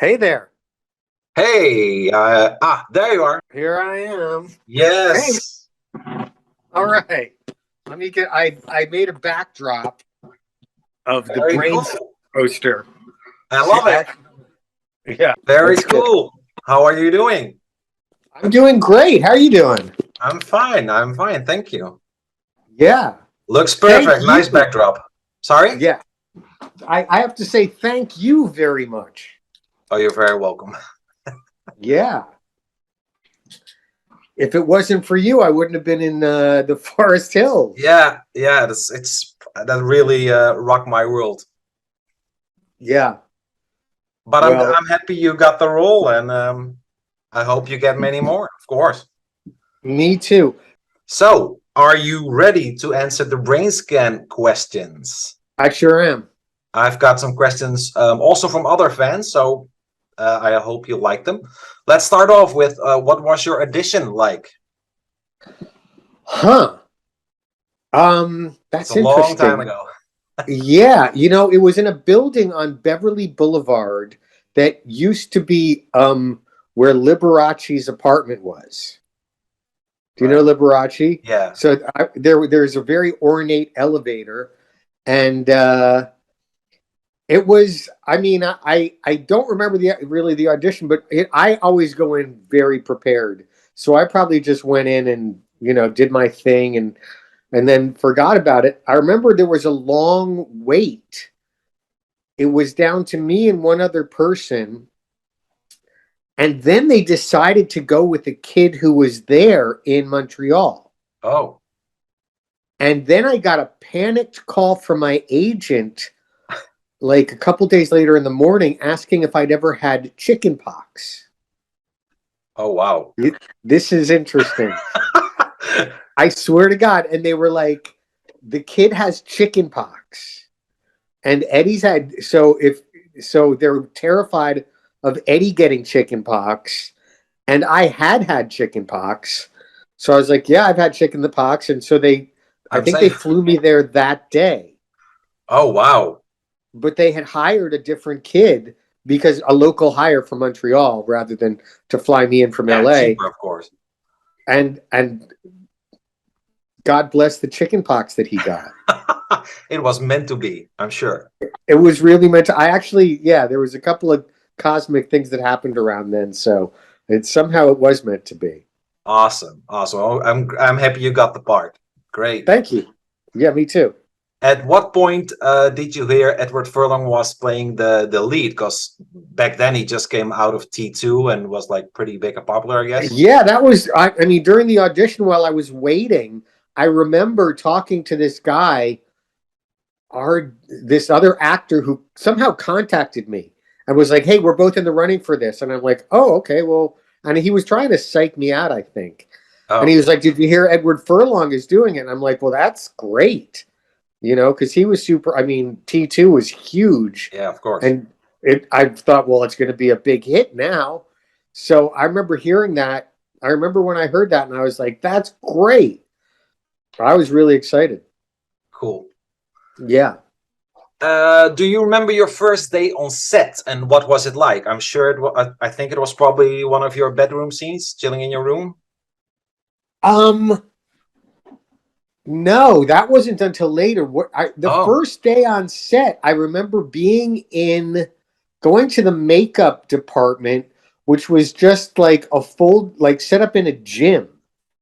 Hey there. Hey, there you are. Here I am. Hey, Yes, all right. Let me get I made a backdrop of the very brain cool. poster. I love it. Yeah, Very that's good. cool. How are you doing? I'm doing great. How are you doing? I'm fine. I'm fine. Thank you. Yeah. Looks Thank perfect. you. Nice backdrop. Sorry? Yeah. I have to say thank you very much. Oh, you're very welcome. Yeah. If it wasn't for you, I wouldn't have been in the Forest Hills. Yeah. It's that really rocked my world. Yeah. But Well, I'm happy you got the role, and I hope you get many more, of course. me too. So, are you ready to answer the brain scan questions? I sure am. I've got some questions also from other fans, so I hope you like them. Let's start off with what was your audition like? Huh. It's a That's long time interesting. ago. Yeah, it was in a building on Beverly Boulevard that used to be where Liberace's apartment was. Do you know Right. Liberace? Yeah. So there's a very ornate elevator, and it was. I mean, I don't remember the audition, but I always go in very prepared. So I probably just went in and did my thing and then forgot about it. I remember there was a long wait. It was down to me and one other person. And then they decided to go with the kid who was there in Montreal. Oh. And then I got a panicked call from my agent like a couple days later in the morning asking if I'd ever had chicken pox. Oh wow. This is interesting. I swear to God. And they were like, the kid has chicken pox. And Eddie's had so they're terrified of Eddie getting chicken pox, and I had chicken pox, so I was like, yeah, I've had chicken pox, and so I I'm think they safe. flew me there that day, Oh wow. but they had hired a different kid because a local hire from Montreal rather than to fly me in from Yeah, LA, cheaper, of course. and God bless the chicken pox that he got. It was meant to be, I'm sure. It was really meant to. I actually, yeah, there was a couple of cosmic things that happened around then, so it was meant to be. Awesome. Awesome. Oh, I'm happy you got the part. Great. Thank you. Yeah, me too. At what point did you hear Edward Furlong was playing the lead? Because back then he just came out of T2 and was like pretty big and popular, I guess. Yeah, that was. I mean, during the audition while I was waiting, I remember talking to this guy, this other actor who somehow contacted me and was like, "Hey, we're both in the running for this," and I'm like, "Oh, okay, well," and he was trying to psych me out, I think. And he Oh, was like, "Did you hear Edward Furlong is doing it?" And I'm like, "Well, that's great." Because he was super. I mean, T2 was huge, yeah, of course. and I thought, well, it's going to be a big hit now. So I remember hearing that. I remember when I heard that, and I was like, "That's great." I was really excited. Cool. Yeah. Do you remember your first day on set and what was it like? I'm sure I think it was probably one of your bedroom scenes, chilling in your room. Um. No, that wasn't until later. The Oh, first day on set, I remember going to the makeup department, which was just like a full, like set up in a gym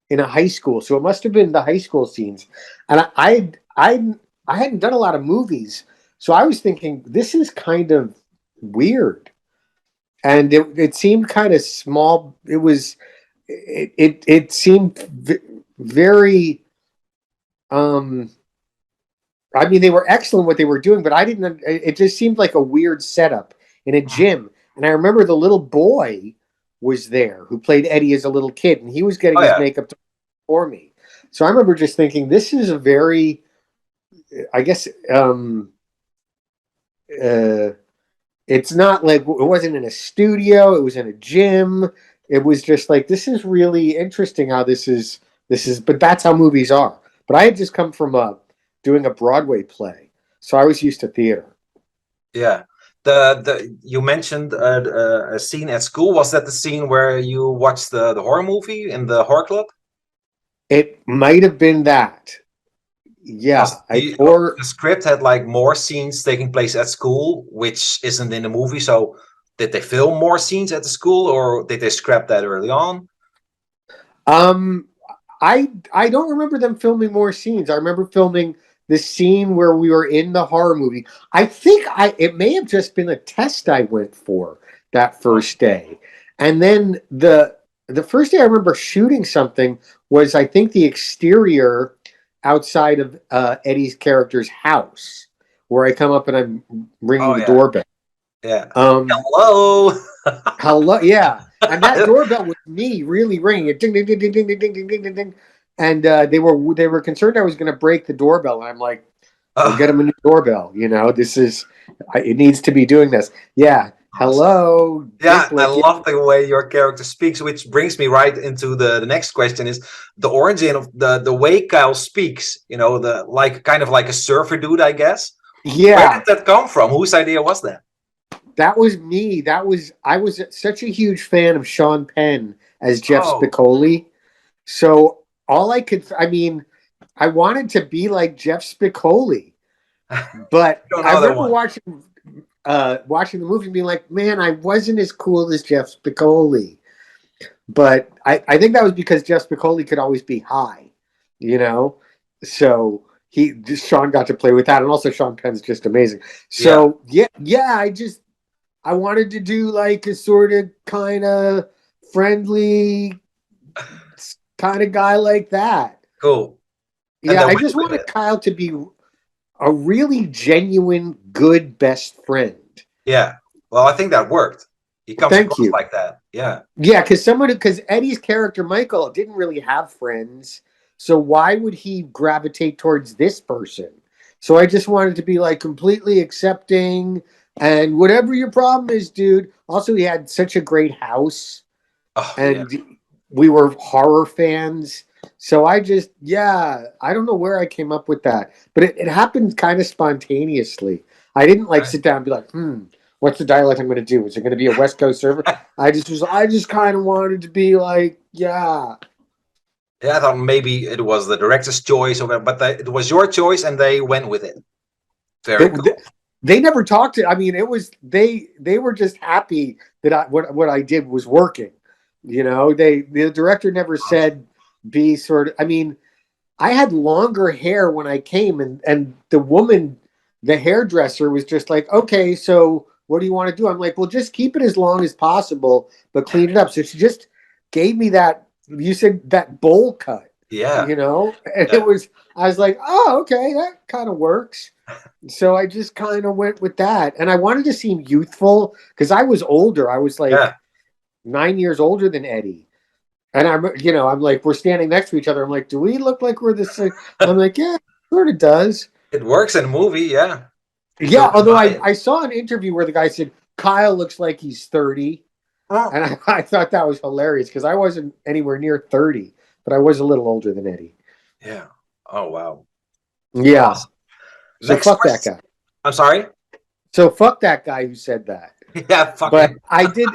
in a high school. So it must have been the high school scenes. And I hadn't done a lot of movies, so I was thinking this is kind of weird, and it seemed kind of small. It seemed very. Um, I mean, they were excellent what they were doing, but I didn't. It just seemed like a weird setup in a gym. And I remember the little boy was there who played Eddie as a little kid, and he was getting oh his yeah. makeup done for me. So I remember just thinking, this is a very, I guess, uh, it's not like it wasn't in a studio; it was in a gym. It was just like this is really interesting how this is, but that's how movies are. But I had just come from doing a Broadway play, so I was used to theater. Yeah. The you mentioned a scene at school. Was that the scene where you watched the horror movie in the horror club? It might have been that. Yeah, Because I or the script had like more scenes taking place at school, which isn't in the movie. So did they film more scenes at the school, or did they scrap that early on? um I don't remember them filming more scenes. I remember filming the scene where we were in the horror movie. I think I it may have just been a test I went for that Oh, first day. And then the first day I remember shooting something was I think the exterior outside of Eddie's character's house where I come up and I'm ringing oh the yeah, doorbell. yeah. Um Hello. Hello, yeah, and that doorbell was me really ringing it, ding, ding, ding, ding, ding, ding, ding, ding, ding, ding, ding. And they were concerned I was going to break the doorbell. And I'm like, go get them a new doorbell. This is it needs to be doing this. Yeah, Awesome. hello, Yeah, I Dicklick. Yeah, love the way your character speaks, which brings me right into the next question: is the origin of the way Kyle speaks? The like kind of like a surfer dude, I guess. Where did yeah, that come from? Whose idea was that? that was me. I was such a huge fan of Sean Penn as Jeff Oh, Spicoli. So all I could, I mean, I wanted to be like Jeff Spicoli. I But don't I know that remember one. watching the movie and being like, man, I wasn't as cool as Jeff Spicoli. But I think that was because Jeff Spicoli could always be high, you know? So Sean got to play with that. And also Sean Penn's just amazing. Yeah. So yeah, I wanted to do like a sort of kind of friendly kind of guy like that. Cool. And Yeah, they I went just with wanted it. Kyle to be a really genuine, good best friend. Yeah. Well, I think that worked. He comes Thank across you. like that. Yeah. Yeah, because Eddie's character Michael didn't really have friends, so why would he gravitate towards this person? So I just wanted to be like completely accepting and whatever your problem is, dude. Also, he had such a great house, Oh, yeah. and we were horror fans. So yeah, I don't know where I came up with that, but it happened kind of spontaneously. I didn't like sit down and be like, what's the dialect I'm going to do? Is it going to be a West Coast server? I just kind of wanted to be like, yeah. Yeah, I thought maybe it was the director's choice, or whatever, but it was your choice, and they went with it. They, Very they, cool. they never talked to. I mean, it was they were just happy that what I did was working. The director never Awesome. said be sort of. I mean, I had longer hair when I came, and the woman, the hairdresser, was just like, okay, so what do you want to do? I'm like, well, just keep it as long as possible, but clean it up. So she just gave me that. You said that bowl cut, Yeah. and it Yeah. was. I was like, oh, okay, that kind of works. So I just kind of went with that, and I wanted to seem youthful because I was older. I was like Yeah. 9 years older than Eddie. And I'm like, we're standing next to each other. I'm like, do we look like we're the same? I'm like, yeah, sort of does. It works in a movie. Yeah. You Yeah, totally although buy I, it. I saw an interview where the guy said Kyle looks like he's 30. Oh. And I thought that was hilarious because I wasn't anywhere near 30, but I was a little older than Eddie. Yeah. Oh, wow. Yeah. Awesome. So Next fuck that question. guy. I'm sorry. So fuck that guy who said that. Yeah. Fuck But him. I did.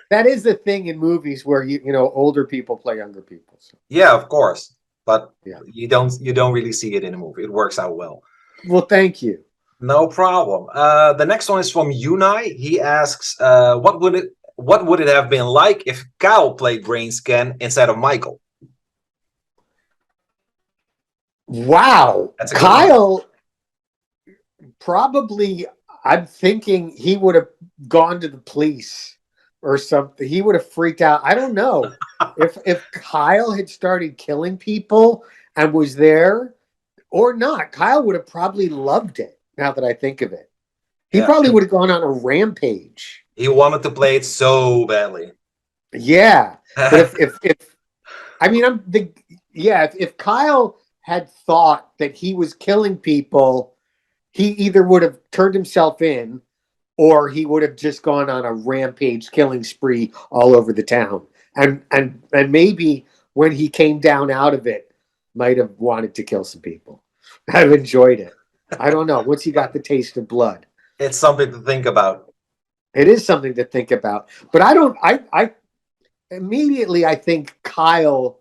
That is the thing in movies where older people play younger people. So Yeah, of course. But yeah. you don't really see it in a movie. It works out well. Well, thank you. No problem. The next one is from Unai. He asks, what would it have been like if Kyle played Brainscan instead of Michael? Wow, That's a good one. Kyle probably. I'm thinking he would have gone to the police or something. He would have freaked out. I don't know if Kyle had started killing people and was there or not. Kyle would have probably loved it. Now that I think of it, he Yeah, probably would have gone on a rampage. he wanted to play it so badly. Yeah, but if I mean I'm the yeah if Kyle had thought that he was killing people, he either would have turned himself in or he would have just gone on a rampage killing spree all over the town. And maybe when he came down out of it, might have wanted to kill some people. I've enjoyed it. I don't know. Once he got the taste of blood. It's something to think about. It is something to think about. But I immediately I think Kyle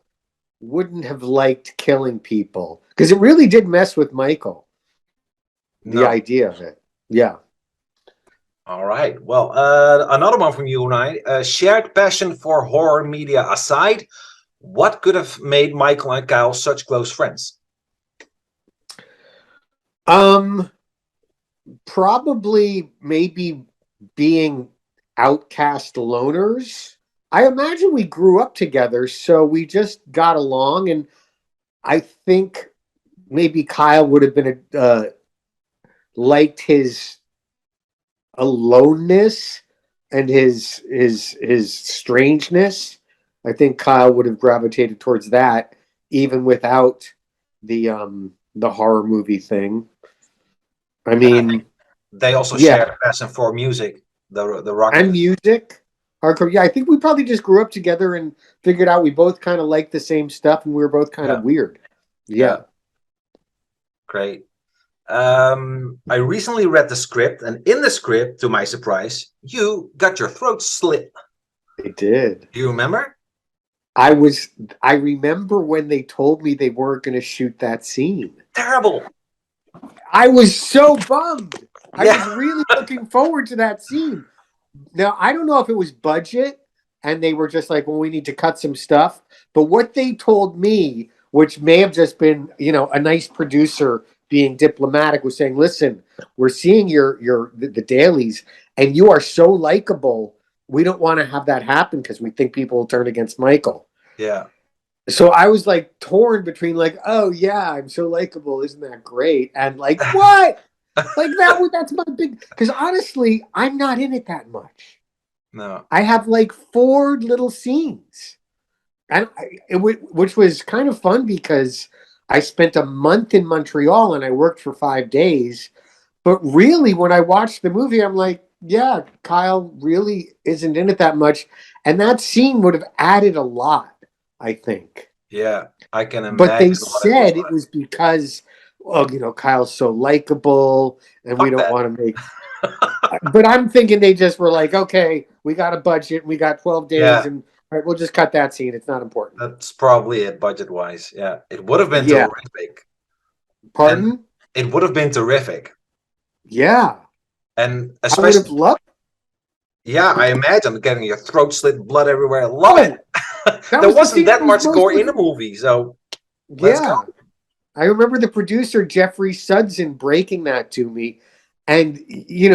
wouldn't have liked killing people because it really did mess with Michael. The No. idea of it. Yeah. All right. Well, another one from you and I. Shared passion for horror media aside, what could have made Michael and Kyle such close friends? Probably maybe being outcast loners. I imagine we grew up together, so we just got along, and I think maybe Kyle would have been liked his aloneness and his strangeness. I think Kyle would have gravitated towards that even without the horror movie thing. I mean, they also yeah, shared a passion for music, the rock and music. Hardcore. Yeah, I think we probably just grew up together and figured out we both kind of liked the same stuff and we were both kind of weird. Yeah. Great. I recently read the script, and in the script, to my surprise, you got your throat slit. They did. Do you remember? I remember when they told me they weren't going to shoot that scene. Terrible. I was so bummed. I Yeah. was really looking forward to that scene. Now, I don't know if it was budget and they were just like, well, we need to cut some stuff. But what they told me, which may have just been, a nice producer being diplomatic, was saying, listen, we're seeing the dailies and you are so likable. We don't want to have that happen because we think people will turn against Michael. Yeah. So I was like torn between like, oh yeah, I'm so likable, isn't that great? And like, what? Like that's my big, because honestly, I'm not in it that much. No. I have like 4 little scenes, and which was kind of fun because I spent a month in Montreal and I worked for 5 days. But really, when I watched the movie, I'm like, yeah, Kyle really isn't in it that much, and that scene would have added a lot, I think. Yeah, I can imagine. But they what it was said it was because, Kyle's so likable, and we Fuck don't that. want to make. But I'm thinking they just were like, okay, we got a budget, we got 12 days, Yeah. and all right, we'll just cut that scene. It's not important. That's probably it, budget-wise. Yeah, it would have been Yeah. terrific. Pardon? And it would have been terrific. Yeah. And I would have especially, loved. yeah, I imagine getting your throat slit, blood everywhere. I love it. That There was the wasn't scene that I was much most gore in the looking- movie, so let's Yeah. go. I remember the producer Jeffrey Sudson breaking that to me, and he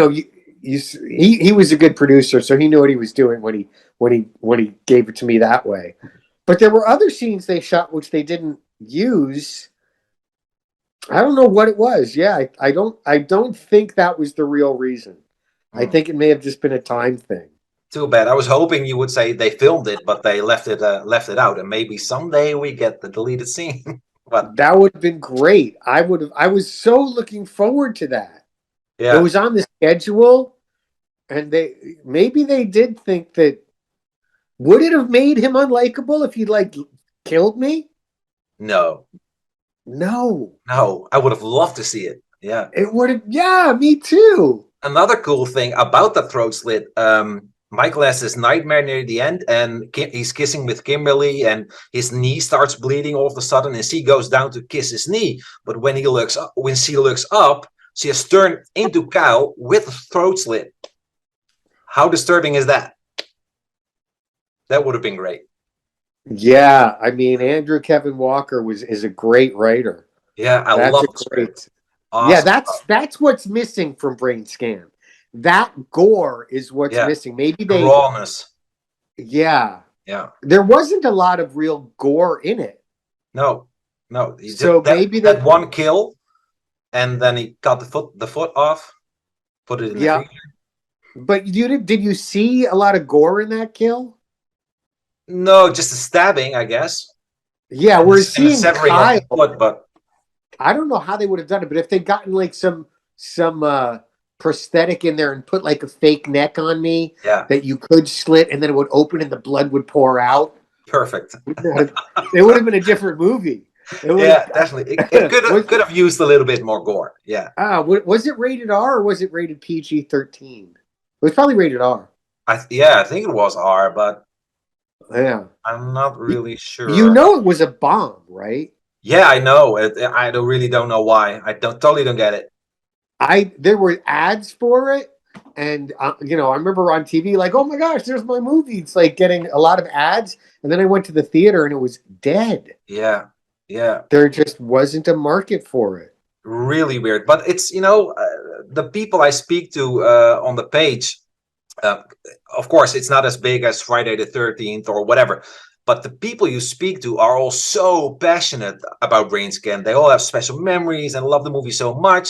was a good producer, so he knew what he was doing when he gave it to me that way. But there were other scenes they shot which they didn't use. I don't know what it was. Yeah, I don't think that was the real reason. I think it may have just been a time thing. Too bad. I was hoping you would say they filmed it, but they left it out, and maybe someday we get the deleted scene. But that would have been great. I was so looking forward to that. yeah, It was on the schedule, and they did think that. Would it have made him unlikable if he'd like killed me? no, I would have loved to see it. Yeah, it would have. Yeah, me too. Another cool thing about the throat slit, Michael has this nightmare near the end, and he's kissing with Kimberly, and his knee starts bleeding all of a sudden, and she goes down to kiss his knee. But when she looks up, she has turned into Kyle with a throat slit. How disturbing is that? That would have been great. Yeah, I mean, Andrew Kevin Walker is a great writer. Yeah, I love the script. Awesome. Yeah, that's what's missing from Brainscan. That gore is what's missing. Maybe the rawness. Yeah. Yeah. There wasn't a lot of real gore in it. No. So maybe that one kill, and then he cut the foot off, put it in the freezer. But did you see a lot of gore in that kill? No, just a stabbing, I guess. Yeah, we're seeing Kyle. Foot, but I don't know how they would have done it, but if they'd gotten like some prosthetic in there and put like a fake neck on me that you could slit and then it would open and the blood would pour out. Perfect. It would have been a different movie. It was Yeah, definitely. It could have used a little bit more gore. Yeah. was it rated R or was it rated PG-13? It was probably rated R. I think it was R, but Yeah. I'm not Y- really You sure. know it was a bomb, right? Yeah, I know. I don't really don't know why. I totally don't get it. There were ads for it, and I remember on TV like, oh my gosh, there's my movie. It's like getting a lot of ads, and then I went to the theater and it was dead. Yeah, yeah, There just wasn't a market for it. really weird. But it's the people I speak to on the page. Uh, of course, it's not as big as Friday the 13th or whatever. But the people you speak to are all so passionate about Brainscan. They all have special memories and love the movie so much.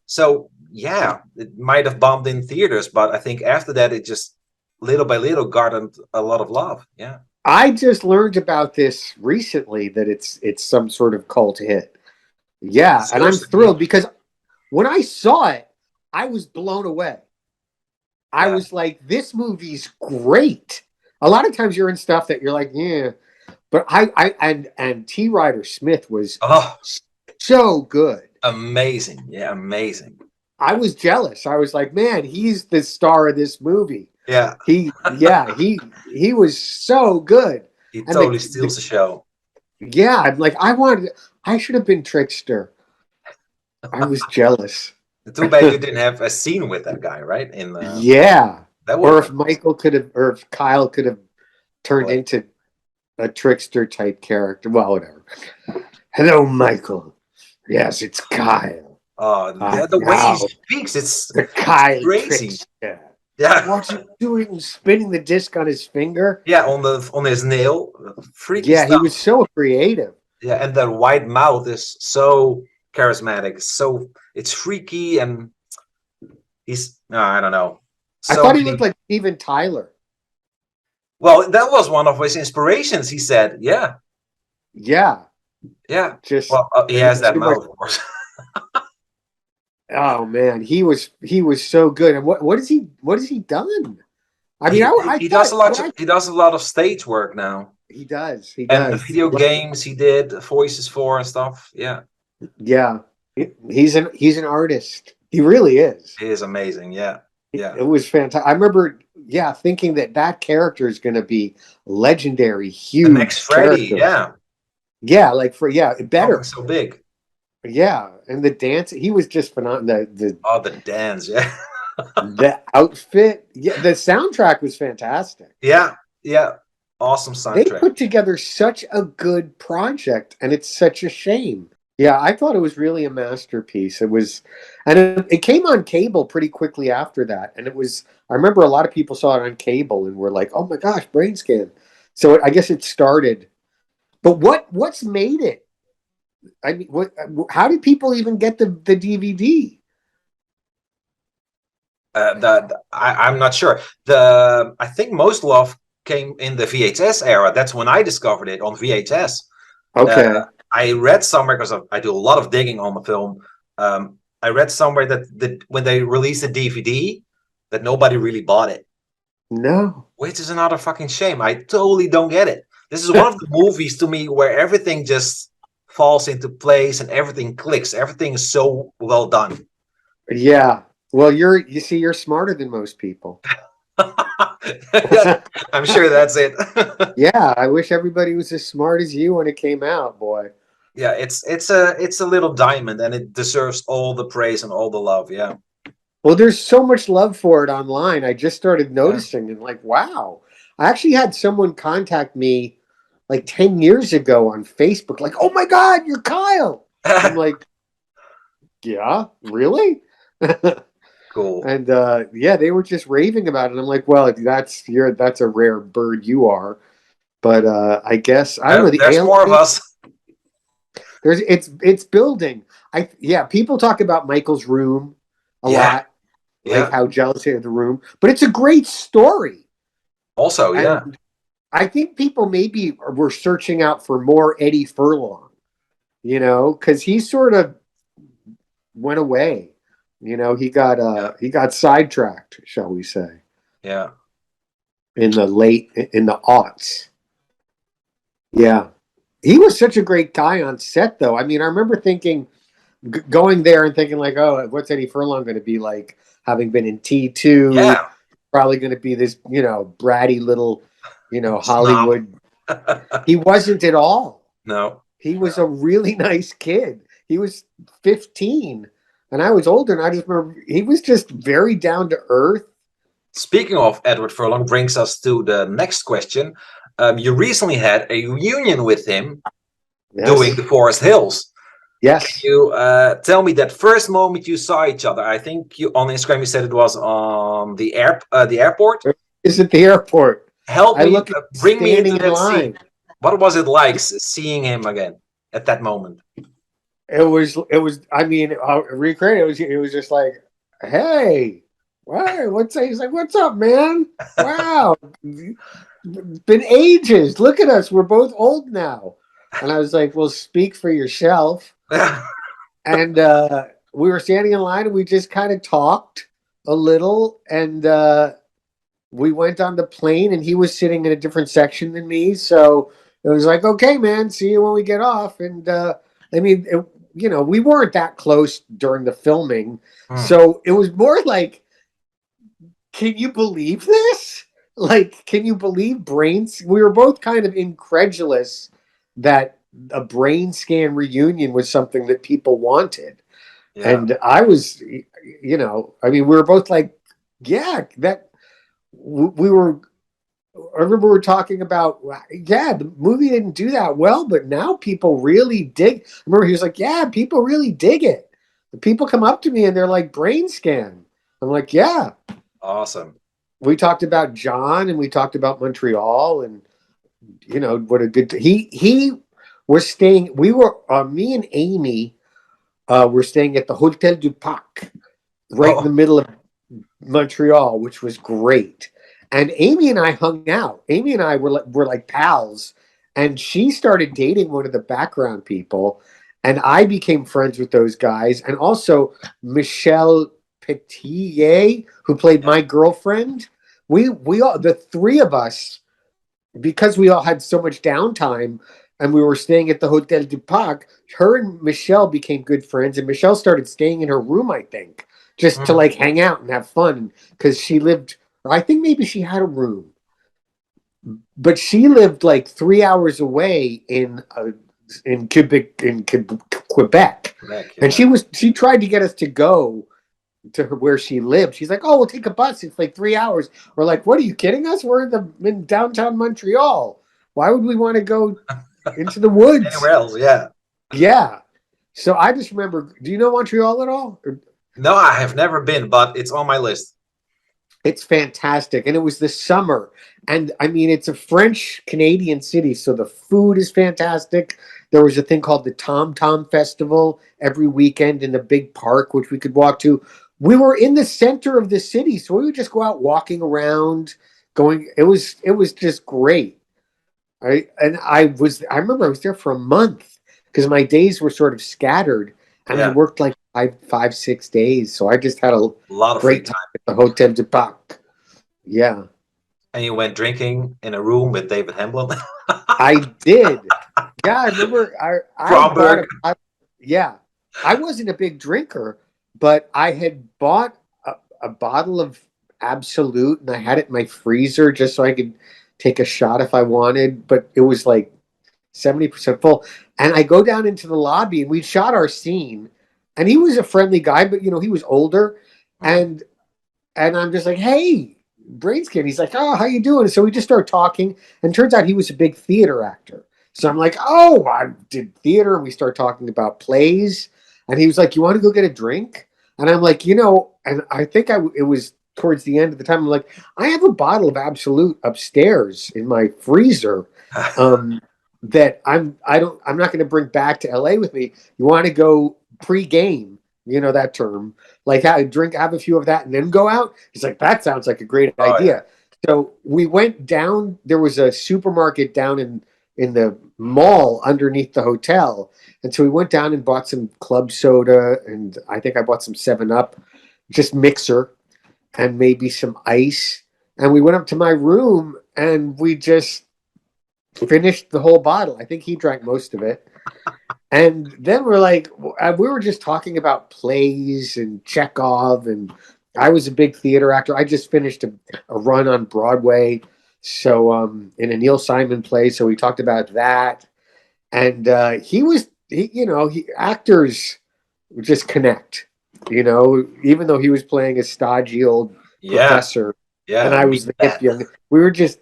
So yeah, it might have bombed in theaters, but I think after that it just little by little garnered a lot of love. Yeah. I just learned about this recently that it's some sort of cult hit. Yeah, and I'm Seriously. thrilled because when I saw it, I was blown away. I Yeah. was like, this movie's great. A lot of times you're in stuff that you're like, yeah, but and T. Ryder Smith was Oh, so good. amazing. Yeah, amazing. I was jealous. I was like, man, he's the star of this movie. Yeah. He was so good. He And totally steals the show. yeah, I'm like, I should have been Trickster. I was jealous. Too bad you didn't have a scene with that guy, right? Yeah. That would Or have if been awesome. Michael could have, or if Kyle could have turned Like, into a trickster type character. Well, whatever. Hello, Michael. Yes, it's Kyle. oh, I the way he know speaks, it's the Kyle crazy. trickster. Yeah. What's he doing? Spinning the disc on his finger? Yeah, on his nail. Freaky Yeah, he was stuff. so creative. Yeah, and that white mouth is so charismatic. So it's freaky and he's I don't know. I So thought he looked many. like Steven Tyler. Well, that was one of his inspirations, he said. Yeah. Yeah, Yeah. just Well, he has it that seemed like, mouth, of course. oh man, he was so good. And what has he done? I mean, I He does thought a lot. when I He does a lot of stage work now, he and the does. video games he did voices for and stuff. Yeah, Yeah, he's an artist. He really is. he is amazing. Yeah, yeah. It was fantastic. I remember, yeah, thinking that character is going to be legendary, The next huge Freddy. character. Yeah, Yeah, like something better. so big. Yeah, and the dance, he was just phenomenal. Oh, the dance. Yeah, The outfit, yeah, the soundtrack was fantastic. yeah, yeah. Awesome They soundtrack. put together such a good project, and it's such a shame. Yeah, I thought it was really a masterpiece. It was, and it came on cable pretty quickly after that. And it was, I remember a lot of people saw it on cable and were like, "Oh my gosh, Brainscan!" So I guess it started. But what's made it? I mean, what? How did people even get the DVD? I'm not sure. I think most love came in the VHS era. That's when I discovered it on VHS. Uh, Okay, I read somewhere because I do a lot of digging on the film. I read somewhere that when they released the DVD, that nobody really bought it, no. which is another fucking shame. I totally don't get it. This is one of the movies to me where everything just falls into place and everything clicks. Everything is so well done. Yeah. Well, you see, you're smarter than most people. I'm sure that's it. Yeah, I wish everybody was as smart as you when it came out, boy. Yeah, it's a little diamond and it deserves all the praise and all the love. Yeah. Well, there's so much love for it online. I just started Yeah. noticing and like, wow. I actually had someone contact me like 10 years ago on Facebook, like, oh my God, you're Kyle. I'm like, yeah, really? Cool. And yeah, they were just raving about it. I'm like, well, that's a rare bird you are. But I guess I don't know, the There's more of alien. us. It's building. Yeah, people talk about Michael's room a Yeah, lot, like yeah. how jealous he of the room, but it's a great story. Also, yeah. And I think people maybe were searching out for more Eddie Furlong, because he sort of went away. Yeah. He got sidetracked, shall we say, Yeah. in the aughts. Yeah. He was such a great guy on set, though. I mean, I remember thinking, going there and thinking like, oh, what's Eddie Furlong going to be like? Having been in T2, Yeah, probably going to be this, bratty little, snob. Hollywood. He wasn't at all. No. He was a really nice kid. He was 15, and I was older, and I just remember he was just very down to earth. Speaking of Edward Furlong, brings us to the next question. You recently had a reunion with him doing Yes, the Forest Hills. Can yes. you tell me that first moment you saw each other? I think you on Instagram you said it was on the airport. Is at the airport. Help I me, look at bring me into standing in that scene. line. What was it like seeing him again at that moment? It was. I mean, recreate. It was just like, hey, wow, what's that? He's like, what's up, man? Wow, been ages. Look at us. We're both old now. And I was like, well, speak for yourself. And we were standing in line, and we just kind of talked a little, and we went on the plane, and he was sitting in a different section than me, so it was like, okay, man, see you when we get off. And I mean, we weren't that close during the filming, Hmm. so it was more like, can you believe this? Like, can you believe brains? We were both kind of incredulous that a brain scan reunion was something that people wanted. Yeah. And I was, I mean, we were both like, yeah, that we were. I remember we were talking about, yeah, the movie didn't do that well, but now people really dig. I remember he was like, yeah, people really dig it. The people come up to me and they're like, brain scan. I'm like, yeah. Awesome. We talked about John and we talked about Montreal, and what a good. He was staying. We were me and Amy were staying at the Hotel du Parc, right in the Oh, middle of Montreal, which was great. And Amy and I hung out. Amy and I were like pals, and she started dating one of the background people, and I became friends with those guys, and also Michelle Petier, who played yeah. my girlfriend. We all, the three of us, because we all had so much downtime and we were staying at the Hotel du Parc, her and Michelle became good friends, and Michelle started staying in her room, I think, just to Hmm. like hang out and have fun, because she lived, or I think maybe she had a room, but she lived like 3 hours away in Quebec, Back, and yeah. she tried to get us to go to her where she lived. She's like, "Oh, we'll take a bus. It's like 3 hours." We're like, "What, are you kidding us? We're in downtown Montreal. Why would we want to go into the Anywhere woods?" else, yeah. Yeah. So I just remember. Do you know Montreal at all? No, I have never been, but it's on my list. It's fantastic, and it was the summer, and I mean, it's a French Canadian city, so the food is fantastic. There was a thing called the Tom Tom Festival every weekend in the big park, which we could walk to. We were in the center of the city, so we would just go out walking around, going. It was just great. I remember I was there for a month because my days were sort of scattered, and I Yeah, worked like 6 days, so I just had a a lot of free great time. time at the Hotel du Parc. Yeah, And you went drinking in a room with David Hamblin. I did. Yeah, I remember I bought Fromberg. a yeah. I wasn't a big drinker, but I had bought a bottle of Absolute, and I had it in my freezer just so I could take a shot if I wanted, but it was like 70% full. And I go down into the lobby, and we shot our scene, and he was a friendly guy, but he was older, Hmm. and I'm just like, hey, Brainscan. He's like, oh, how you doing? So we just start talking, and turns out he was a big theater actor. So I'm like, oh, I did theater, and we start talking about plays, and he was like, you want to go get a drink? And I'm like, and I think it was towards the end of the time. I'm like, I have a bottle of Absolute upstairs in my freezer, um, that I'm not going to bring back to LA with me. You want to go pre-game? That term, like have a few of that and then go out. He's like, that sounds like a great Oh yeah. idea. So we went down. There was a supermarket down in the mall underneath the hotel, and so we went down and bought some club soda, and I think I bought some 7 Up, just mixer, and maybe some ice. And we went up to my room, and we just finished the whole bottle. I think he drank most of it. And then we're like, we were just talking about plays and Chekhov, and I was a big theater actor. I just finished a run on Broadway, so in a Neil Simon play. So we talked about that, and actors just connect, even though he was playing a stodgy old Yeah, professor, and yeah, I me was the hip that. young. We were just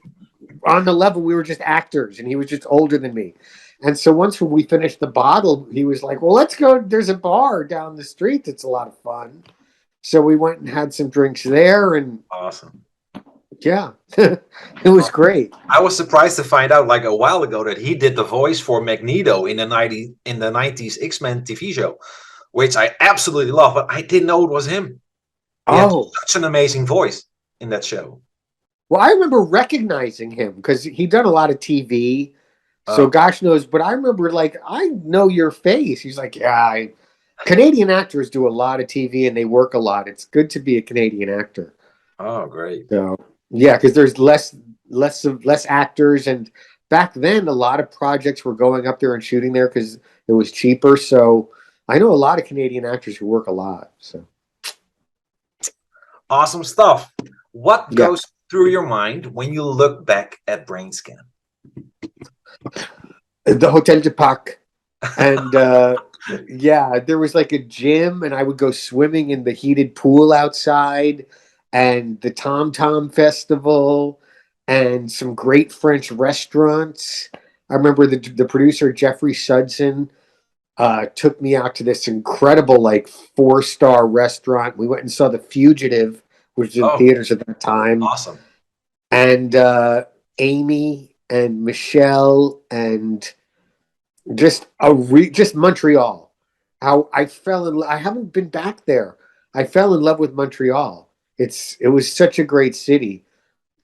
on the level. We were just actors, and he was just older than me. And so once we finished the bottle, he was like, "Well, let's go. There's a bar down the street that's a lot of fun." So we went and had some drinks there, and Awesome. yeah, it was great. I was surprised to find out like a while ago that he did the voice for Magneto in the 90s X-Men TV show, which I absolutely love, but I didn't know it was him. He had Oh, such an amazing voice in that show. well, I remember recognizing him because he'd done a lot of TV. So Oh, gosh knows, but I remember like I know your face. He's like, yeah, Canadian actors do a lot of TV and they work a lot. It's good to be a Canadian actor. oh, great. So yeah, because there's less actors, and back then a lot of projects were going up there and shooting there because it was cheaper. So I know a lot of Canadian actors who work a lot. So Awesome stuff. What yeah, goes through your mind when you look back at Brainscan? the Hotel de Pac, and yeah, there was like a gym, and I would go swimming in the heated pool outside, and the Tom Tom Festival, and some great French restaurants. I remember the producer Jeffrey Sudson took me out to this incredible like 4-star restaurant. We went and saw The Fugitive, which was in Oh, theaters at that time, awesome. and Amy and Michelle and just Montreal. How I fell in. I haven't been back there. I fell in love with Montreal. It was such a great city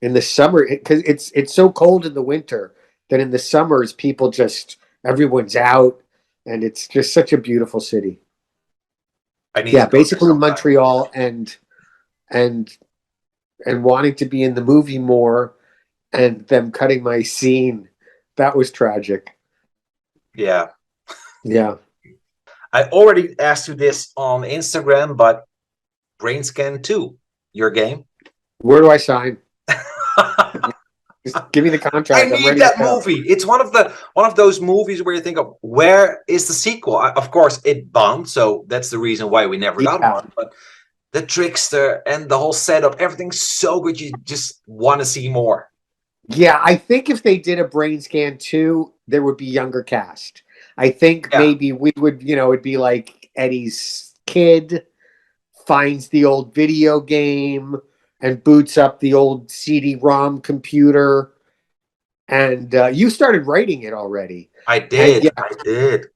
in the summer because it's so cold in the winter that in the summers people just everyone's out and it's just such a beautiful city. I need to Yeah, go there basically sometime. Montreal and and wanting to be in the movie more and them cutting my scene. That was tragic. Yeah. Yeah. I already asked you this on Instagram, but Brainscan 2, your game. Where do I sign? Just give me the I contract. I'm need ready to that go. movie. It's one of those movies where you think of where is the sequel? Of course, it bombed, so that's the reason why we never got Yeah. one. But the trickster and the whole setup, everything's so good. You just want to see more. Yeah, I think if they did a brain scan too, there would be younger cast. I think Yeah, maybe we would, it'd be like Eddie's kid finds the old video game and boots up the old CD-ROM computer. And you started writing it already. I And did. yeah, I did.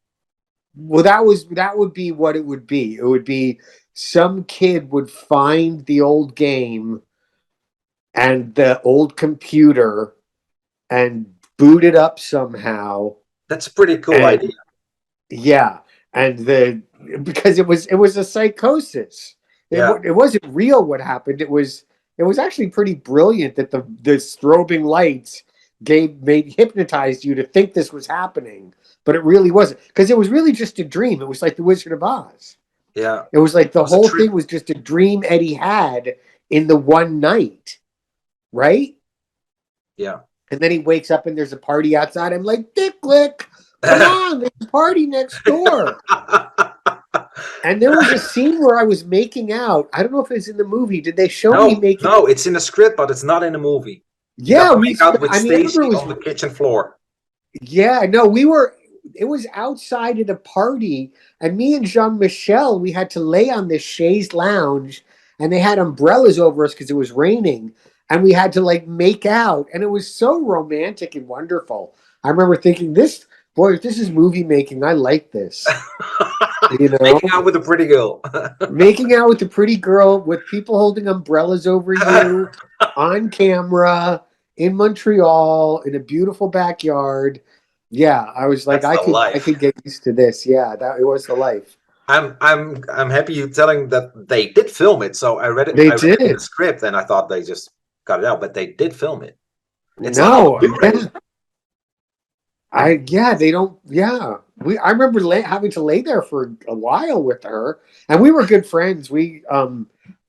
well, that would be what it would be. It would be some kid would find the old game and the old computer and boot it up somehow. That's a pretty cool And idea. yeah, and the because it was a psychosis. Yeah, It wasn't real what happened. It was actually pretty brilliant that the strobing lights made hypnotized you to think this was happening, but it really wasn't because it was really just a dream. It was like the Wizard of Oz. yeah. It was like It the was a whole trip. thing was just a dream Eddie had in the one night, right? Yeah. And then he wakes up and there's a party outside. I'm like, Dick Lick, come on, there's a party next door. And there was a scene where I was making out. I don't know if it's in the movie. Did they show me No, making? no, it's in the script, but it's not in the movie. You got Yeah, to make out with I mean, I remember Stacy it was. on the kitchen floor. Yeah, no, we were. It was outside at a party, and me and Jean Michel, we had to lay on this chaise lounge, and they had umbrellas over us because it was raining, and we had to like make out, and it was so romantic and wonderful. I remember thinking, this boy, if this is movie making, I like this. You know, Making out with a pretty girl. making out with a pretty girl with people holding umbrellas over you on camera in Montreal in a beautiful backyard. Yeah, I was like, That's the I life. could get used to this. Yeah, that it was the life. I'm happy you telling that they did film it. So They I read it in the did. script and I thought they just cut it out, but they did film it. It's not on No, Blu-ray. yeah. Yeah, they don't. Yeah, I remember having to lay there for a while with her, and we were good friends. We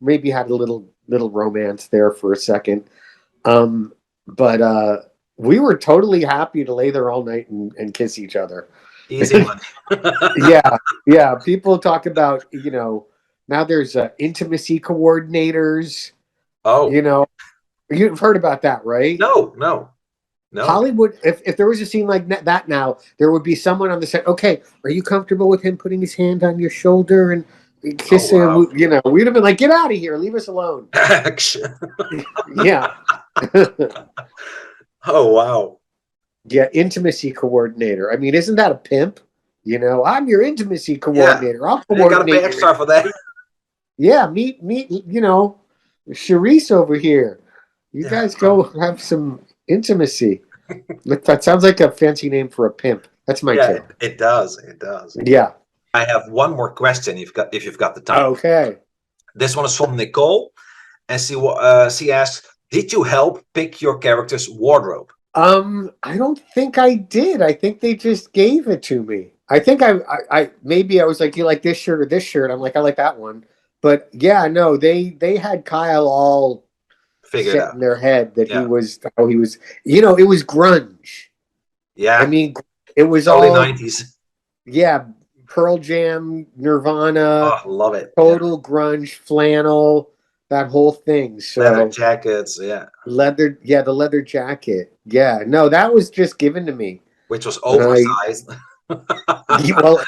maybe had a little romance there for a second, but we were totally happy to lay there all night and kiss each other. Easy money. Yeah, yeah. People talk about now there's intimacy coordinators. Oh, You know, you've heard about that, right? no, no, no. Hollywood, if there was a scene like that now, there would be someone on the set. Okay, are you comfortable with him putting his hand on your shoulder and Oh, kissing him? wow. We'd have been like, get out of here, leave us alone. Yeah. Oh, wow. Yeah, intimacy coordinator. I mean, isn't that a pimp? I'm your intimacy Yeah. coordinator. I'll You gotta pay coordinate your. extra for that. Yeah, meet, Charisse over here. You Yeah. guys go have some intimacy. That sounds like a fancy name for a pimp. That's my Yeah, tip. it does. It does. Yeah. I have one more question if you've got the time. Okay. This one is from Nicole, and she asks, "Did you help pick your character's wardrobe?" I don't think I did. I think they just gave it to me. I think I maybe I was like, you like this shirt or this shirt? I'm like, I like that one. But yeah, no, they had Kyle all Figure it set out. in their head that Yeah. how he was. It was grunge. I Yeah. mean, it was Early all 90s. yeah, Pearl Jam, Nirvana, Oh, love it. Yeah. total grunge, flannel, that whole thing. Leather So jackets. Yeah. leather, yeah, the leather jacket. Yeah, no, that was just given to me. Which was And oversized. well,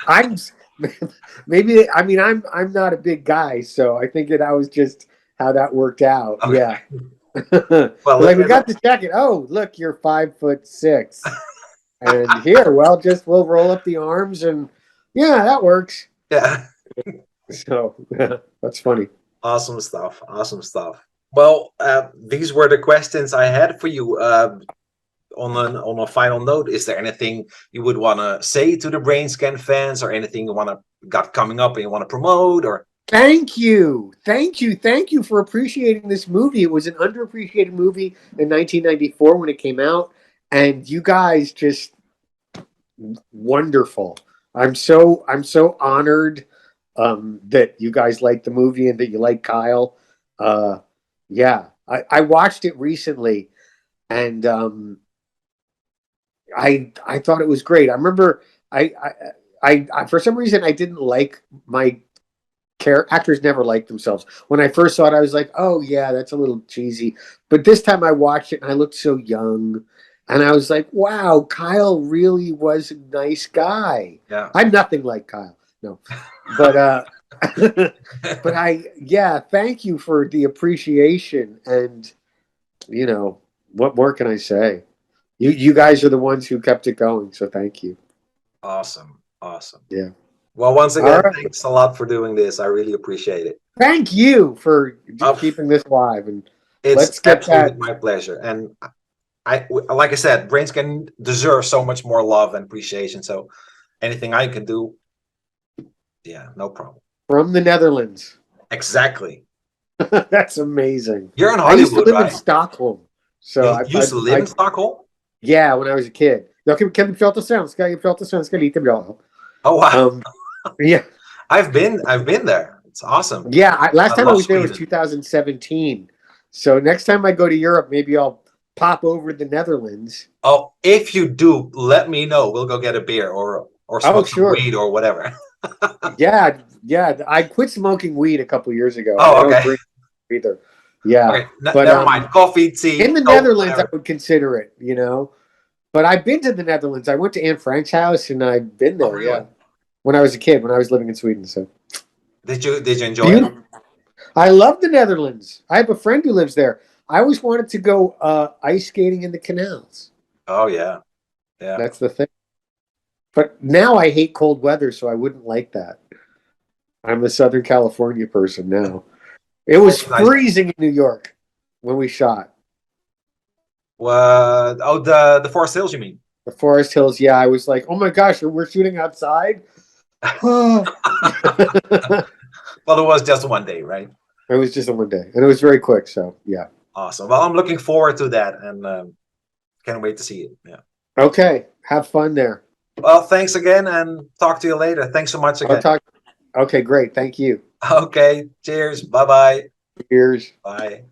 maybe, I mean, I'm not a big guy, so I think that was just how that worked out. Okay. Yeah. Well, Like we got this jacket. Oh, look, you're 5'6". And here, well, we'll roll up the arms and yeah, that works. yeah. So that's funny. Awesome stuff. Awesome stuff. Well, these were the questions I had for you. On a final note, is there anything you would want to say to the Brainscan fans, or anything you got coming up and you want to promote? Or Thank you. Thank you for appreciating this movie. It was an underappreciated movie in 1994 when it came out, and you guys just wonderful. I'm so honored that you guys like the movie and that you like Kyle. Yeah, I watched it recently, and I thought it was great. I remember I for some reason I didn't like my actors never like themselves. When I first saw it, I was like, "Oh yeah, that's a little cheesy." But this time I watched it and I looked so young, and I was like, "Wow, Kyle really was a nice guy." yeah. I'm nothing like Kyle, no, but yeah, thank you for the appreciation, and what more can I say? You guys are the ones who kept it going, so thank you. Awesome. Awesome. Yeah. Well, once All again, right. thanks a lot for doing this. I really appreciate it. Thank you for Oh, keeping this live, and it's let's get absolutely that. my pleasure. And like I said, Brainscan deserves so much more love and appreciation. So anything I can do, yeah, no problem. From the Netherlands. Exactly. That's amazing. You're in I used to Hollywood, live in right? Stockholm. So You used to live in Stockholm? yeah, when I was a kid. Jag kan prata svenska, jag pratar svenska lite bra. Oh wow. Yeah. I've been there. It's awesome. Yeah, last I time I love was there was Sweden. 2017. So next time I go to Europe, maybe I'll pop over to the Netherlands. Oh, if you do, let me know. We'll go get a beer or smoke some Sure. weed or whatever. Yeah. I quit smoking weed a couple years ago. Oh, I don't okay. drink either. Yeah. Okay, But never mind. Coffee, tea, in the Coke, Netherlands, I whatever. would consider it, But I've been to the Netherlands. I went to Anne Frank's house and I've been there, Oh, really? yeah. When I was a kid, when I was living in Sweden. So Did you enjoy it? I love the Netherlands. I have a friend who lives there. I always wanted to go ice skating in the canals. Oh yeah. Yeah. That's the thing. But now I hate cold weather, so I wouldn't like that. I'm a Southern California person now. It was Nice. freezing in New York when we shot. Oh, the Forest Hills, you mean? The Forest Hills, yeah. I was like, oh my gosh, we're shooting outside? It Well, it was just one day, right? was just a one day. And it was very quick, so yeah. Awesome. Well, I'm looking forward to that, and can't wait to see it. Yeah. Okay. Have fun there. Well, thanks again, and talk to you later. Thanks so much I'll again. talk. Okay, great. Thank you. Okay, cheers. Bye-bye. Cheers. Bye.